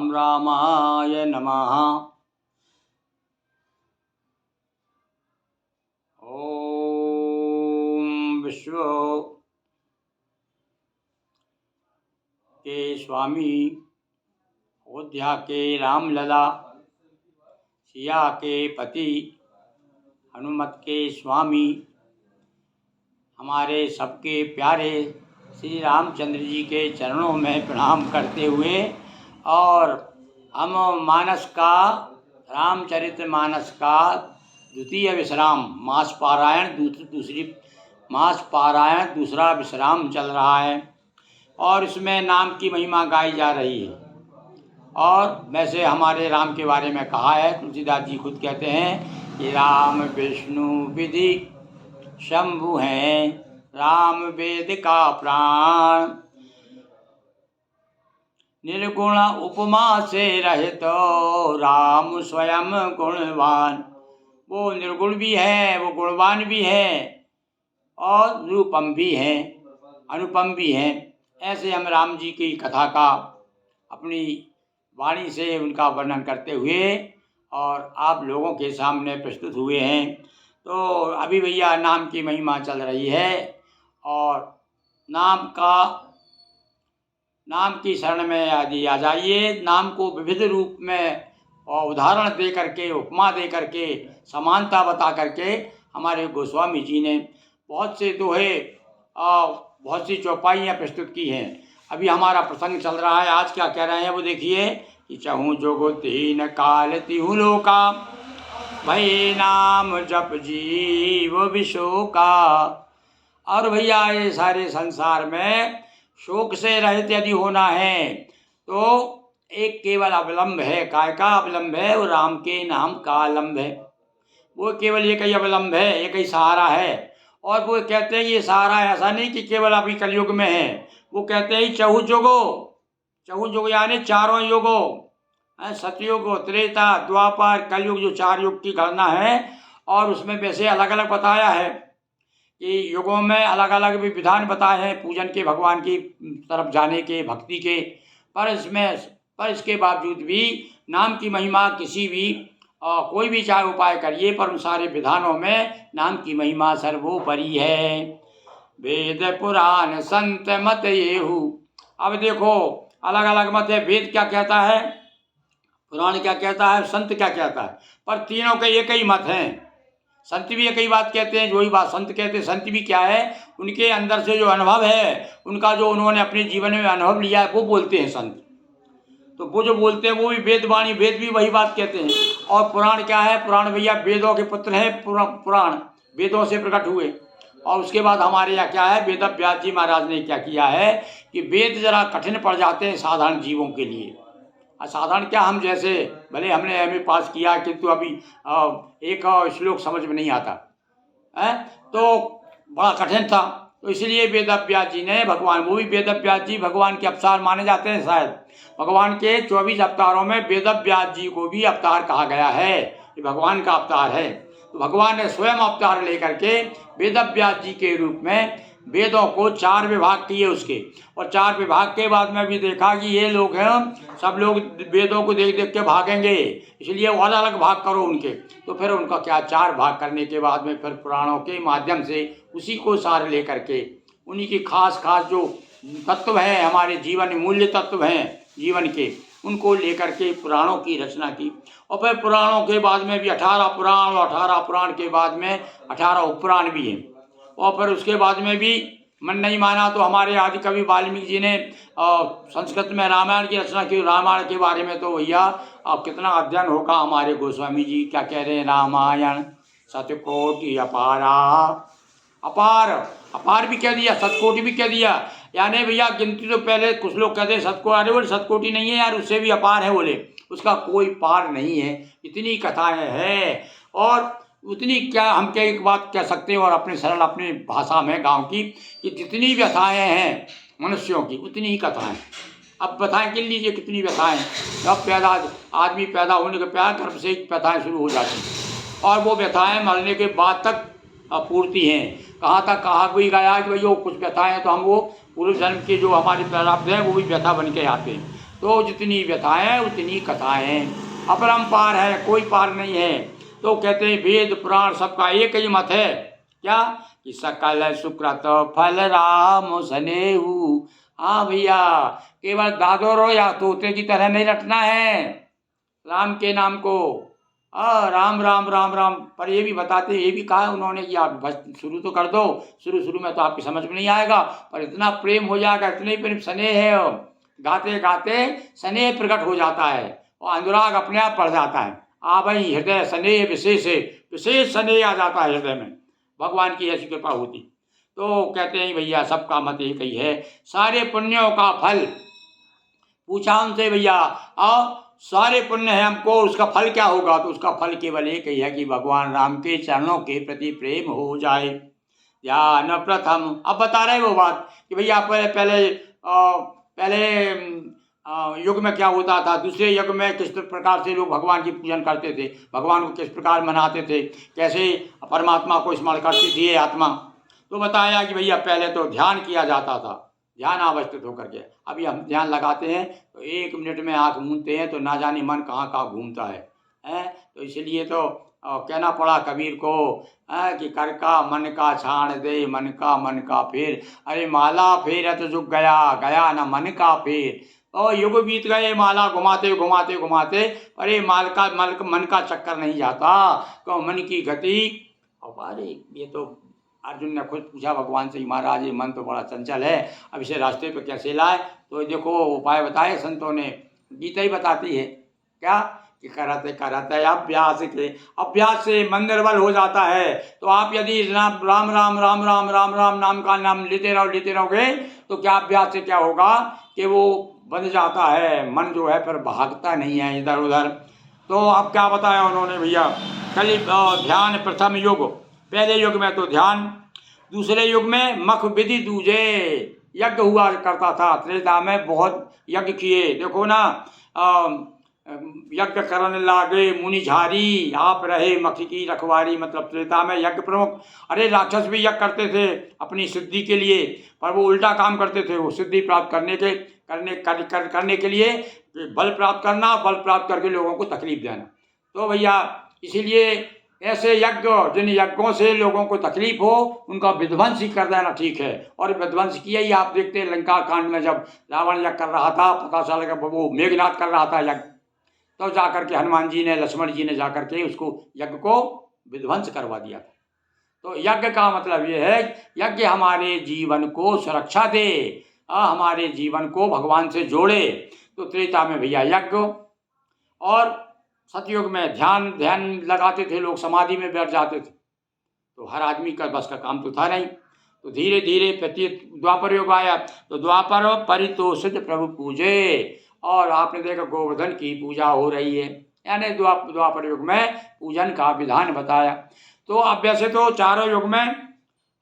राम रामाय नमः। ओम विश्व के स्वामी, अयोध्या के रामलला, सिया के पति, हनुमत के स्वामी, हमारे सबके प्यारे श्री रामचंद्र जी के चरणों में प्रणाम करते हुए और हम मानस का रामचरितमानस का द्वितीय विश्राम मास पारायण दूसरा विश्राम चल रहा है और इसमें नाम की महिमा गाई जा रही है। और वैसे हमारे राम के बारे में कहा है, तुलसीदास जी खुद कहते हैं कि राम विष्णु विधि शंभु हैं, राम वेद का प्राण, निर्गुण उपमा से रहित राम स्वयं गुणवान। वो निर्गुण भी है, वो गुणवान भी है और निरुपम भी है, अनुपम भी है। ऐसे हम राम जी की कथा का अपनी वाणी से उनका वर्णन करते हुए और आप लोगों के सामने प्रस्तुत हुए हैं। तो अभी भैया नाम की महिमा चल रही है और नाम की शरण में यदि आ जाइए, नाम को विविध रूप में और उदाहरण दे करके, उपमा दे करके, समानता बता करके हमारे गोस्वामी जी ने बहुत से दोहे और बहुत सी चौपाइयाँ प्रस्तुत की हैं। अभी हमारा प्रसंग चल रहा है, आज क्या कह रहे हैं वो देखिए कि चहूँ जोगो तीन काल तिहु लोका, भई नाम जप जीव विशोका। और भैया ये सारे संसार में शोक से रहित यदि होना है तो एक केवल अवलंब है। काय का अवलंब है? वो राम के नाम का अवलंब है। वो केवल एक ही अवलंब है, एक ही सहारा है। और वो कहते हैं ये सहारा ऐसा नहीं कि केवल अभी कलयुग में है, वो कहते हैं चहु जुग यानी चारों युगों, सतयुग, त्रेता, द्वापर, कलयुग, जो 4 युग की गणना है। और उसमें वैसे अलग अलग बताया है कि युगों में अलग अलग भी विधान बताए हैं पूजन के, भगवान की तरफ जाने के, भक्ति के। पर इसके बावजूद भी नाम की महिमा किसी भी कोई भी चाहे उपाय करिए, पर उन सारे विधानों में नाम की महिमा सर्वोपरि है। वेद पुराण संत मत येहु। अब देखो अलग अलग मत है, वेद क्या कहता है, पुराण क्या कहता है, संत क्या कहता है, पर तीनों के एक ही मत हैं। संत भी एक ही बात कहते हैं, जो ही बात संत कहते हैं। संत भी क्या है, उनके अंदर से जो अनुभव है, उनका जो उन्होंने अपने जीवन में अनुभव लिया है वो बोलते हैं संत। तो वो जो बोलते हैं वो भी वेदवाणी, वेद भी वही बात कहते हैं। और पुराण क्या है, पुराण भैया वेदों के पुत्र हैं, पुराण वेदों से प्रकट हुए। और उसके बाद हमारे यहाँ क्या है, वेद व्यास जी महाराज ने क्या किया है कि वेद जरा कठिन पड़ जाते हैं साधारण जीवों के लिए। साधारण क्या, हम जैसे भले हमने एमए पास किया किंतु अभी एक श्लोक समझ में नहीं आता है, तो बड़ा कठिन था। तो इसलिए वेद व्यास जी ने भगवान, वो भी वेद व्यास जी भगवान के अवतार माने जाते हैं। शायद भगवान के 24 अवतारों में वेद व्यास जी को भी अवतार कहा गया है, ये भगवान का अवतार है। तो भगवान ने स्वयं अवतार लेकर के वेद व्यास जी के रूप में वेदों को 4 विभाग किए उसके। और 4 विभाग के बाद में भी देखा कि ये लोग हैं, सब लोग वेदों को देख देख के भागेंगे, इसलिए और अलग भाग करो उनके। तो फिर उनका क्या 4 भाग करने के बाद में फिर पुराणों के माध्यम से उसी को सार लेकर के उन्हीं की खास जो तत्व हैं, हमारे जीवन मूल्य तत्व हैं जीवन के, उनको लेकर के पुराणों की रचना की। और फिर पुराणों के बाद में भी 18 पुराण, और 18 पुराण के बाद में 18 उपपुराण भी हैं। और फिर उसके बाद में भी मन नहीं माना तो हमारे आदि कवि वाल्मीकि जी ने संस्कृत में रामायण की रचना की। रामायण के बारे में तो भैया अब कितना अध्ययन होगा, हमारे गोस्वामी जी क्या कह रहे हैं, रामायण सतकोटि अपारा, अपार भी कह दिया, सतकोटि भी कह दिया। यानी भैया गिनती तो पहले कुछ लोग कहते हैं अरे बोले सतकोटि नहीं है यार, उससे भी अपार है, बोले उसका कोई पार नहीं है। इतनी कथाएं हैं और उतनी क्या हम क्या एक बात कह सकते हैं, और अपने सरल अपनी भाषा में गांव की, कि जितनी व्यथाएं हैं मनुष्यों की उतनी ही कथाएं। अब व्यथाएं गिन लीजिए कितनी व्यथाएं। जब आदमी पैदा होने के प्यार गर्भ से व्यथाएं शुरू हो जाती हैं और वो व्यथाएं मरने के बाद तक पूर्ति हैं। कहाँ तक कहा भी गया कि भाई वो कुछ व्यथाएं हैं तो हम वो पूर्व जन्म के जो हमारे प्रारब्ध हैं वो भी व्यथा बन के आते हैं। तो जितनी व्यथाएं उतनी कथाएं, अपरंपार है, कोई पार नहीं है। तो कहते हैं वेद पुराण सबका एक ही मत है, क्या कि सकल सुकृत फल राम सनेहु। हाँ भैया, केवल दादोरो या तोते की तरह नहीं रटना है राम के नाम को। राम राम राम राम, पर ये भी बताते, ये भी कहा उन्होंने कि आप बस शुरू तो कर दो, शुरू शुरू में तो आपकी समझ में नहीं आएगा, पर इतना प्रेम हो जाएगा, इतने प्रेम स्नेह है, गाते गाते स्नेह प्रकट हो जाता है और अनुराग अपने आप बढ़ जाता है। भाई हृदय स्नेह विशेष है, विशेष स्नेह आ जाता है हृदय में, भगवान की ऐसी कृपा होती। तो कहते हैं भैया सबका मत एक ही है, सारे पुण्यों का फल पूछा उनसे भैया, सारे पुण्य है हमको, उसका फल क्या होगा? तो उसका फल केवल एक ही है कि भगवान राम के चरणों के प्रति प्रेम हो जाए। ध्यान प्रथम, अब बता रहे वो बात कि भैया पहले युग में क्या होता था, दूसरे युग में किस प्रकार से लोग भगवान की पूजन करते थे, भगवान को किस प्रकार मनाते थे, कैसे परमात्मा को स्मरण करती थी ये आत्मा। तो बताया कि भैया पहले तो ध्यान किया जाता था, ध्यान अवस्थित होकर के। अभी हम ध्यान लगाते हैं तो 1 मिनट में आँख मूंदते हैं तो ना जाने मन कहाँ कहाँ घूमता है। तो इसलिए तो कहना पड़ा कबीर को कि कर का मन का छाण दे, मन का फेर। अरे माला फेरत जुग गया, गया न मन का फेर। और युग बीत गए माला घुमाते घुमाते घुमाते, अरे मन का चक्कर नहीं जाता, तो मन की गति। और अरे ये तो अर्जुन ने खुद पूछा भगवान से, महाराज ये मन तो बड़ा चंचल है, अब इसे रास्ते पे कैसे लाए? तो देखो उपाय बताए संतों ने, गीता ही बताती है क्या कि करते करते अभ्यास से मन निर्बल हो जाता है। तो आप यदि राम राम राम राम राम राम राम नाम का नाम लेते रहोगे तो क्या अभ्यास से क्या होगा कि वो बन जाता है, मन जो है फिर भागता नहीं है इधर उधर। तो अब क्या बताया उन्होंने भैया, कल ध्यान प्रथम युग, पहले युग में तो ध्यान, दूसरे युग में मख विधि दूजे, यज्ञ हुआ करता था। त्रेता में बहुत यज्ञ किए, देखो ना, यज्ञ करने लागे मुनि झारी, आप रहे मख की रखवारी, मतलब त्रेता में यज्ञ प्रमुख। अरे राक्षस भी यज्ञ करते थे अपनी सिद्धि के लिए, पर वो उल्टा काम करते थे, वो सिद्धि प्राप्त करने के लिए बल प्राप्त करना, बल प्राप्त करके लोगों को तकलीफ देना। तो भैया इसीलिए ऐसे यज्ञ, जिन यज्ञों से लोगों को तकलीफ हो उनका विध्वंस ही कर देना ठीक है। और विध्वंस किया ही आप देखते हैं लंका कांड में, जब रावण यज्ञ कर रहा था, पता चला कि वो मेघनाथ कर रहा था यज्ञ, तो जाकर के हनुमान जी ने, लक्ष्मण जी ने जाकर के उसको यज्ञ को विध्वंस करवा दिया था। तो यज्ञ का मतलब ये है, यज्ञ हमारे जीवन को सुरक्षा दे, हमारे जीवन को भगवान से जोड़े। तो त्रेता में भैया यज्ञ, और सतयुग में ध्यान लगाते थे लोग, समाधि में बैठ जाते थे। तो हर आदमी का बस का काम तो था नहीं। तो धीरे धीरे द्वापर युग आया, तो द्वापर परितोषित प्रभु पूजे, और आपने देखा गोवर्धन की पूजा हो रही है, यानी द्वापर युग में पूजन का विधान बताया। तो अब वैसे तो चारों युग में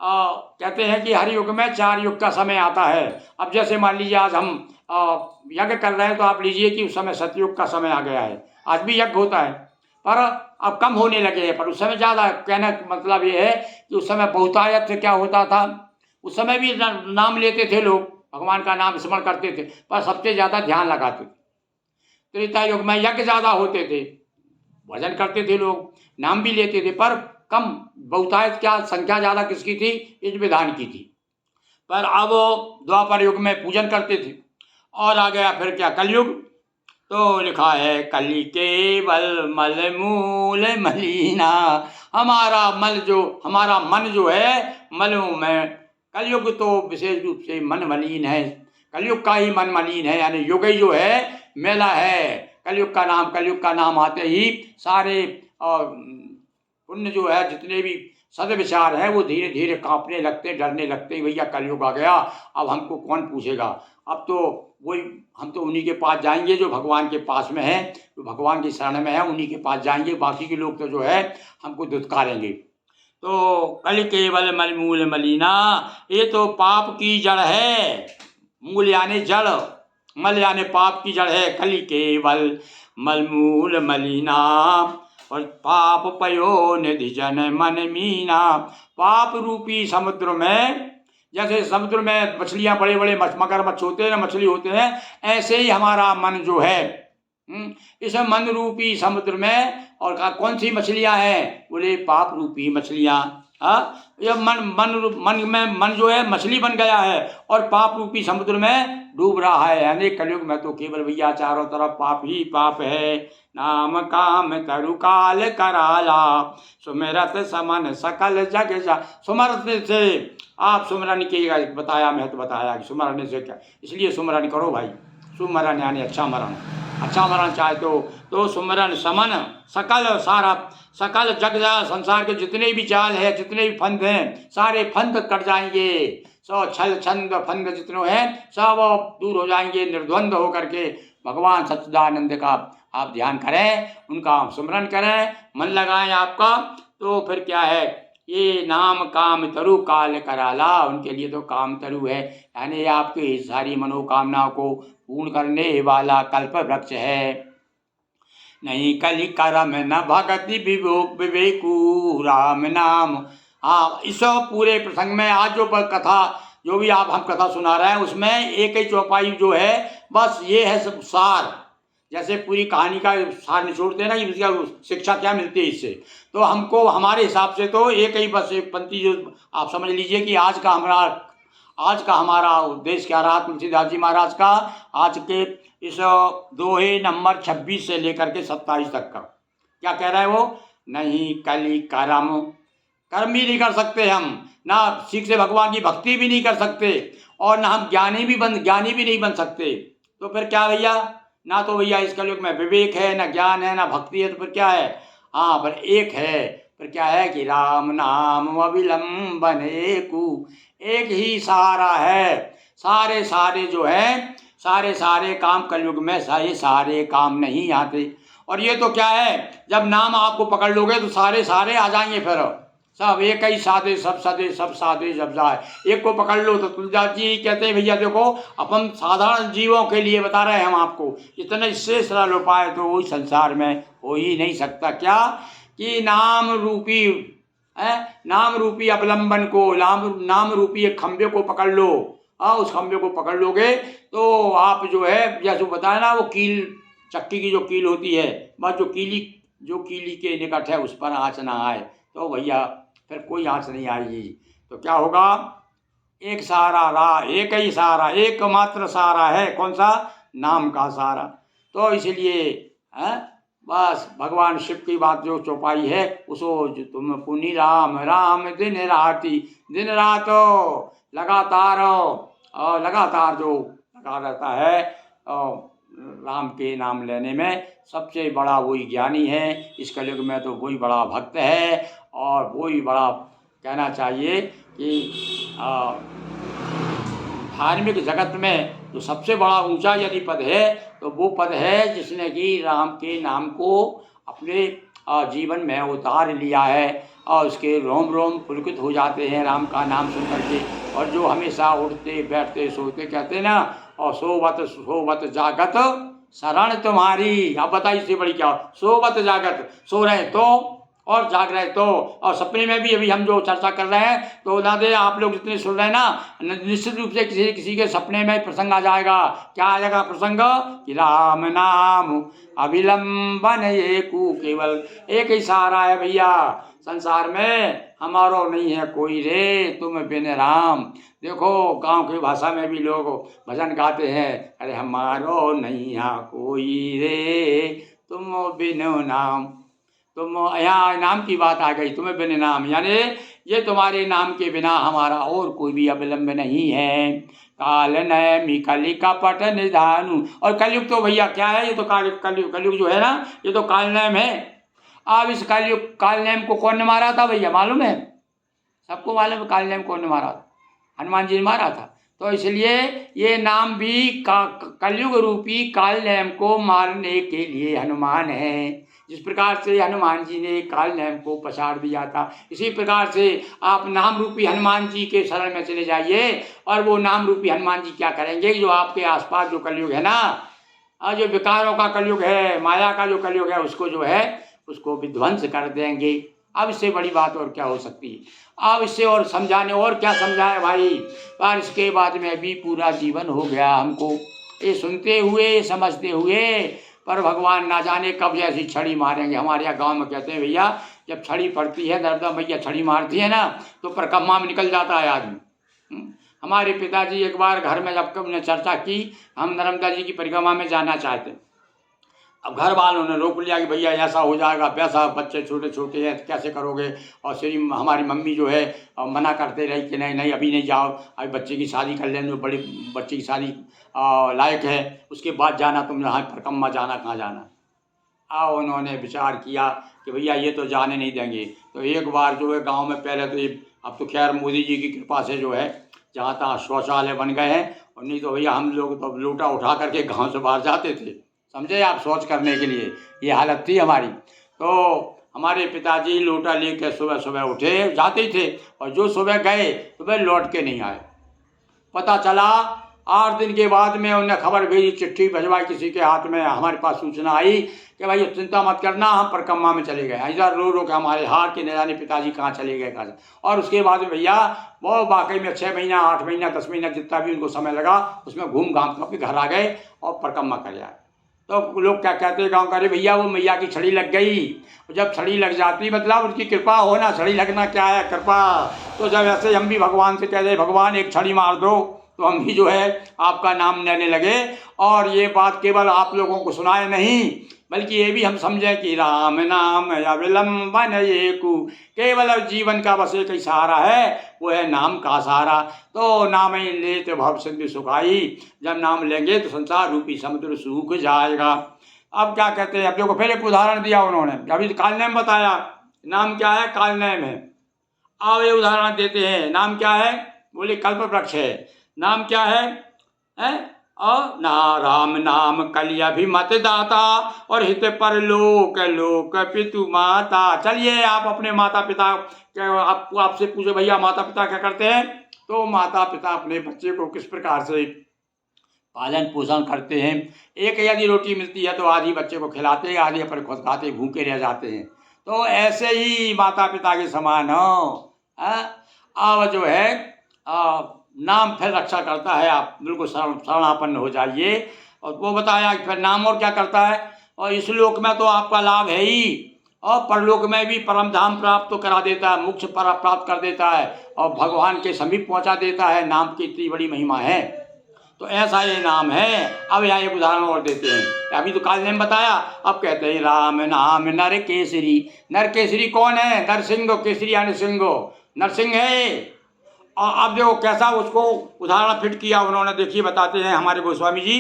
कहते हैं कि हर युग में 4 युग का समय आता है। अब जैसे मान लीजिए आज हम यज्ञ कर रहे हैं, तो आप लीजिए कि उस समय सतयुग का समय आ गया है, आज भी यज्ञ होता है, पर अब कम होने लगे हैं, पर उस समय ज़्यादा। कहने का मतलब ये है कि उस समय बहुतायत से क्या होता था, उस समय भी नाम लेते थे लोग, भगवान का नाम स्मरण करते थे, पर सबसे ज़्यादा ध्यान लगाते थे। त्रेता युग में यज्ञ ज़्यादा होते थे, भजन करते थे लोग, नाम भी लेते थे, पर कम, बहुतायत क्या, संख्या ज़्यादा किसकी थी? इस विधान की थी। पर अब द्वापर युग में पूजन करते थे। और आ गया फिर क्या, कलयुग। तो लिखा है कली केवल मल मूल मलिना, हमारा मन जो है मलों में, कलयुग तो विशेष रूप से मन मलिन है, कलयुग का ही मन मलिन है, यानी युग ही जो है मेला है। कलयुग का नाम आते ही सारे पुण्य जो है, जितने भी सदविचार है, वो धीरे धीरे कांपने लगते, डरने लगते, भैया कलयुग आ गया, अब हमको कौन पूछेगा। अब तो वही, हम तो उन्हीं के पास जाएंगे जो भगवान के पास में है, जो भगवान की शरण में है, उन्हीं के पास जाएंगे, बाकी के लोग तो जो है हमको दुत्कारेंगे। तो कल केवल मलमूल मलिना, ये तो पाप की जड़ है, मूल यानी जड़, मल यानी पाप की जड़ है। कली केवल मलमूल मलिना, और पाप पयो निधि जन मन मीना, पाप रूपी समुद्र में जैसे समुद्र में मछलियाँ बड़े बड़े मगरमच्छ होते हैं ना, मछली होते हैं, ऐसे ही हमारा मन जो है इस मन रूपी समुद्र में। और कौन सी मछलियाँ हैं? बोले पाप रूपी मछलियाँ। यह मन में मन जो है मछली बन गया है और पाप रूपी समुद्र में डूब रहा है। यानी कलयुग में तो केवल भैया चारों तरफ पाप ही पाप है। नाम काम तरु काल कराला, सुमिरत समन सकल जग जा। सुमरत से आप सुमरन की बताया, महत्व बताया कि सुमरन से क्या, इसलिए सुमरन करो भाई। सुमरन यानी अच्छा मरण, अच्छा मरण चाहे तो सुमरन समन सकल, सारा सकल जग जा। संसार के जितने भी जाल है, जितने भी फंद हैं, सारे फंद कट जाएंगे। सब छल छंद फंद जितने हैं सब दूर हो जाएंगे। निर्द्वंद होकर के भगवान सच्चिदानंद का आप ध्यान करें, उनका आप स्मरण करें, मन लगाएं आपका, तो फिर क्या है, ये नाम काम तरु काल कराला। उनके लिए तो काम तरु है, यानी आपकी सारी मनोकामनाओं को पूर्ण करने वाला कल्प वृक्ष है। नहीं कलि करम न भगति विवेकु राम नाम। इस पूरे प्रसंग में आज जो कथा, जो भी आप हम कथा सुना रहे हैं, उसमें एक ही चौपाई जो है, बस ये है सब सार। जैसे पूरी कहानी का सार निचोड़ते हैं ना, इसका शिक्षा क्या मिलती है इससे, तो हमको हमारे हिसाब से तो एक ही बस एक पंक्ति जो आप समझ लीजिए कि आज का हमारा उद्देश्य क्या रहा तुलसीदास जी महाराज का, आज के इस दोहे नंबर 26 से लेकर के 27 तक का। क्या कह रहा है वो? नहीं कलि कर्म, कर्म भी नहीं कर सकते हम, ना ठीक से भगवान की भक्ति भी नहीं कर सकते, और ना हम ज्ञानी भी नहीं बन सकते। तो फिर क्या भैया, ना तो भैया इस कलयुग में विवेक है, ना ज्ञान है, ना भक्ति है, तो फिर क्या है? हाँ, पर एक है, फिर क्या है कि राम नाम अविलंबन एकु, एक ही सहारा है। सारे जो है, सारे काम कलयुग में सारे काम नहीं आते। और ये तो क्या है, जब नाम आपको पकड़ लोगे तो सारे आ जाएंगे। फिर सब एक ही साधे सब सदे, सब साधे जब जाए, एक को पकड़ लो। तो तुलसीदास जी कहते हैं भैया देखो, अपन साधारण जीवों के लिए बता रहे हैं हम आपको, इतना इससे सरल उपाय तो वही संसार में हो ही नहीं सकता। क्या कि नाम रूपी अवलंबन को, नाम रूपी एक खंभे को पकड़ लो। उस खंभे को पकड़ लोगे तो आप जो है, जैसे बताया ना, वो कील, चक्की की जो कील होती है, बस जो कीली के निकट है उस पर आँच ना आए, तो भैया फिर कोई आँच नहीं आएगी। तो क्या होगा? एक सहारा रहा, एक ही सहारा, एकमात्र सहारा है, कौन सा? नाम का सहारा। तो इसलिए बस भगवान शिव की बात जो चौपाई है, उसको जो तुम पुनि राम राम दिन राती, दिन रात लगातार जो लगा रहता है राम के नाम लेने में, सबसे बड़ा वही ज्ञानी है इस कलयुग में, तो वही बड़ा भक्त है। और वही बड़ा कहना चाहिए कि धार्मिक जगत में जो सबसे बड़ा ऊंचा यदि पद है, तो वो पद है जिसने कि राम के नाम को अपने जीवन में उतार लिया है, और उसके रोम रोम पुलकित हो जाते हैं राम का नाम सुन करके। और जो हमेशा उठते बैठते सोते कहते ना, और सोवत जागत शरण तुम्हारी। आप बताइए इससे बड़ी क्या? सोवत जागत, सो रहे तो और जाग रहे तो, और सपने में भी अभी हम जो चर्चा कर रहे हैं, तो ना दे आप लोग जितने सुन रहे हैं ना, निश्चित रूप से किसी के सपने में प्रसंग आ जाएगा। क्या आ जाएगा प्रसंग? कि राम नाम अविलंबन एकु, केवल एक ही सहारा है भैया संसार में, हमारो नहीं है कोई रे तुम बिन राम। देखो गांव की भाषा में भी लोग भजन गाते हैं, अरे हमारो नहीं है कोई रे तुम बिन नाम। तुम यहाँ नाम की बात आ गई, तुम्हें बिन नाम, यानी ये तुम्हारे नाम के बिना हमारा और कोई भी अवलंब नहीं है। काल नैमि कलि कपट निधानु, और कलयुग तो भैया क्या है, ये तो कलयुग जो है ना, ये तो कालनेम है। अब इस कालनेम को कौन ने मारा था भैया, मालूम है? सबको मालूम है कालनेम कौन ने मारा था? हनुमान जी ने मारा था। तो इसलिए ये नाम भी कलयुग रूपी कालनेम को मारने के लिए हनुमान है। जिस प्रकार से हनुमान जी ने कालनेम को पछाड़ दिया था, इसी प्रकार से आप नाम रूपी हनुमान जी के शरण में चले जाइए, और वो नाम रूपी हनुमान जी क्या करेंगे, जो आपके आसपास जो कलयुग है ना, जो विकारों का कलयुग है, माया का जो कलयुग है, उसको जो है उसको विध्वंस कर देंगे। अब इससे बड़ी बात और क्या हो सकती है? अब इससे और समझाने और क्या समझाए भाई। पर इसके बाद में भी पूरा जीवन हो गया हमको ये सुनते हुए समझते हुए, पर भगवान ना जाने कब ऐसी छड़ी मारेंगे। हमारे यहाँ गाँव में कहते हैं भैया, जब छड़ी पड़ती है, नर्मदा मैया छड़ी मारती है ना, तो परिक्रमा में निकल जाता है आदमी। हमारे पिताजी एक बार घर में जब उन्होंने चर्चा की, हम नर्मदा जी की परिक्रमा में जाना चाहते। अब घर वालों ने रोक लिया कि भैया ऐसा हो जाएगा, वैसा, बच्चे छोटे छोटे हैं, कैसे करोगे। और श्री हमारी मम्मी जो है मना करते रही कि नहीं नहीं अभी नहीं जाओ, अभी बच्चे की शादी कर लेने, बड़े बच्चे की शादी लायक है, उसके बाद जाना, तुम यहाँ परिक्रमा जाना, कहाँ जाना। उन्होंने विचार किया कि भैया ये तो जाने नहीं देंगे। तो एक बार जो है गांव में पहले तो ये, अब तो खैर मोदी जी की कृपा से जो है जहाँ तहाँ शौचालय बन गए हैं, और नहीं तो भैया हम लोग तो लोटा उठा करके गांव से बाहर जाते थे, समझे आप, शौच करने के लिए। ये हालत थी हमारी। तो हमारे पिताजी लोटा लेकर सुबह सुबह उठे, जाते ही थे, और जो सुबह गए सुबह लौट के नहीं आए। पता चला 8 दिन के बाद में उन्हें खबर भेजी, चिट्ठी भिजवाई किसी के हाथ में, हमारे पास सूचना आई कि भाई चिंता मत करना, हम परिक्रमा में चले गए। इधर रो रो के हमारे हार के न जाने पिताजी कहाँ चले गए, कहाँ। और उसके बाद में भैया वो वाकई में 6 महीना 8 महीना 10 महीना जितना भी उनको समय लगा, उसमें घूम घाम कर अपने घर आ गए और परिक्रमा कर आए। तो लोग क्या कहते हैं गाँव का, अरे भैया वो मैया की छड़ी लग गई। जब छड़ी लग जाती मतलब उनकी कृपा हो ना, छड़ी लगना क्या है, कृपा। तो जब ऐसे हम भी भगवान से कह दे भगवान एक छड़ी मार दो, तो हम भी जो है आपका नाम लेने लगे। और ये बात केवल आप लोगों को सुनाए नहीं, बल्कि ये भी हम समझें कि राम नाम अविलंबन एकु, केवल जीवन का बस एक ही सहारा है, वो है नाम का सहारा। तो नाम ही लेते भव सिंधु सुखाई, जब नाम लेंगे तो संसार रूपी समुद्र सूख जाएगा। अब क्या कहते हैं, अब देखो फिर एक उदाहरण दिया उन्होंने, अभी कालनेम बताया, नाम क्या है, कालनेम है। अब ये उदाहरण देते हैं, नाम क्या है, बोले कल्प वृक्ष है। नाम क्या है? और ना राम नाम कलि अभिमत दाता, और हित पर लोक लोक पितु माता। चलिए आप अपने माता पिता आपको आपसे पूछे भैया माता पिता क्या करते हैं, तो माता पिता अपने बच्चे को किस प्रकार से पालन पोषण करते हैं। एक यदि रोटी मिलती है तो आधी बच्चे को खिलाते हैं, आधी अपन खुद खाते भूखे रह जाते हैं। तो ऐसे ही माता पिता के समान हो। अब जो है नाम फिर रक्षा करता है, आप बिल्कुल शरणापन्न हो जाइए। और वो बताया कि फिर नाम और क्या करता है, और इस लोक में तो आपका लाभ है ही, और परलोक में भी परम धाम प्राप्त तो करा देता है, मोक्ष प्राप्त कर देता है, और भगवान के समीप पहुंचा देता है। नाम की इतनी बड़ी महिमा है। तो ऐसा ये नाम है। अब यहाँ एक उदाहरण और देते हैं, अभी तो कालनेम बताया, अब कहते हैं राम नाम नर केसरी। नर केसरी कौन है, नरसिंह, केसरी यानी सिंह, नरसिंह है। और अब देखो कैसा उसको उदाहरण फिट किया उन्होंने, देखिए बताते हैं हमारे गोस्वामी जी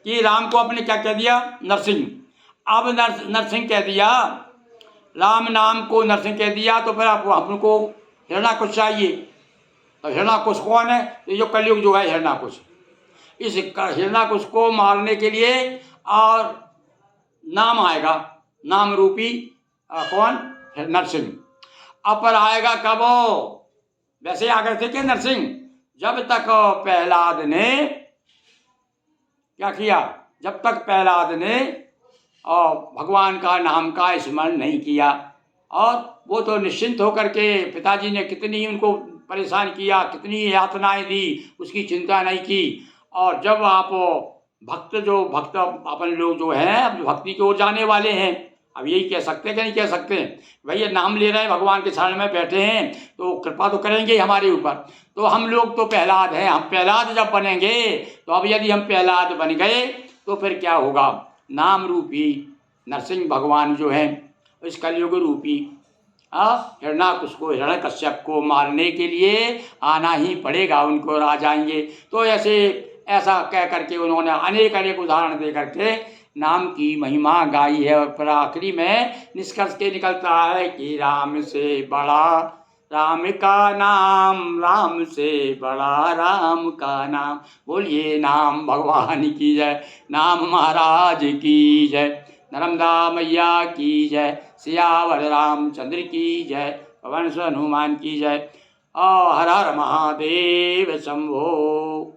कि राम को अपने क्या कह दिया, नरसिंह। अब नरसिंह कह दिया, राम नाम को नरसिंह कह दिया, तो फिर आप हमको हिरण्याकुश चाहिए। तो हिरण्याकुश कौन है, ये जो कलयुग जो है हिरण्याकुश, इस हिरण्याकुश को मारने के लिए और नाम आएगा, नाम रूपी कौन, नरसिंह। अब पर आएगा कब, वैसे आकर थे क्या नरसिंह, जब तक प्रहलाद ने क्या किया, जब तक प्रहलाद ने भगवान का नाम का स्मरण नहीं किया। और वो तो निश्चिंत होकर के, पिताजी ने कितनी उनको परेशान किया, कितनी यातनाएं दी, उसकी चिंता नहीं की। और जब आप भक्त अपन लोग जो हैं अब भक्ति की ओर जाने वाले हैं, अब यही कह सकते हैं कि नहीं कह सकते, भैया नाम ले रहे हैं, भगवान के शरण में बैठे हैं, तो कृपा तो करेंगे हमारे ऊपर। तो हम लोग तो प्रहलाद हैं, हम प्रहलाद जब बनेंगे, तो अब यदि हम प्रहलाद बन गए तो फिर क्या होगा, नाम रूपी नरसिंह भगवान जो हैं, इस कलयुग रूपी हिरण्याकुश को, हिरण्यकश्यप को मारने के लिए आना ही पड़ेगा, उनको आ जाएंगे। तो ऐसा कह करके उन्होंने अनेक अनेक उदाहरण दे करके नाम की महिमा गाई है। और फिर आखिरी में निष्कर्ष के निकलता है कि राम से बड़ा राम का नाम, राम से बड़ा राम का नाम। बोलिए नाम भगवान की जय, नाम महाराज की जय, नर्मदा मैया की जय, सियावर रामचंद्र की जय, पवन सुत हनुमान की जय। हर हर महादेव शंभो।